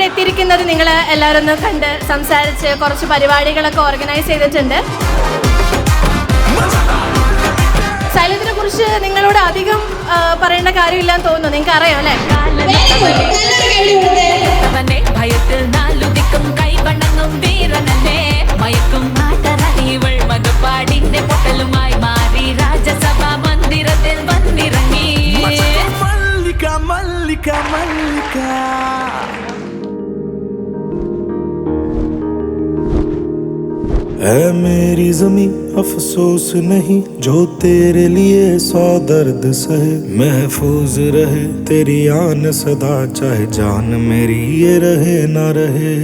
എത്തിയിരിക്കുന്നത് നിങ്ങൾ എല്ലാവരും ഒന്ന് കണ്ട് സംസാരിച്ച് കുറച്ച് പരിപാടികളൊക്കെ ഓർഗനൈസ് ചെയ്തിട്ടുണ്ട്. സൈലത്തിനെ കുറിച്ച് നിങ്ങളോട് അധികം പറയേണ്ട കാര്യമില്ലാന്ന് തോന്നുന്നു, നിങ്ങൾക്ക് അറിയാം അല്ലേ? ഭയത്തിൽ നാലുദിക്കും കൈവണങ്ങും വീരനല്ലേ, മയക്കും മാറ്ററിവൾ മധുപാടിന്റെ പൊട്ടലുമായി മാറി രാജസഭാ മന്ദിരത്തിൽ വന്നിറങ്ങി. മല്ലിക മല്ലിക മല്ലിക है मेरी ज़मीं अफसोस नहीं, जो तेरे लिए 100 दर्द सहे, महफूज रहे तेरी आन सदा, चाहे जान मेरी ये रहे ना रहे.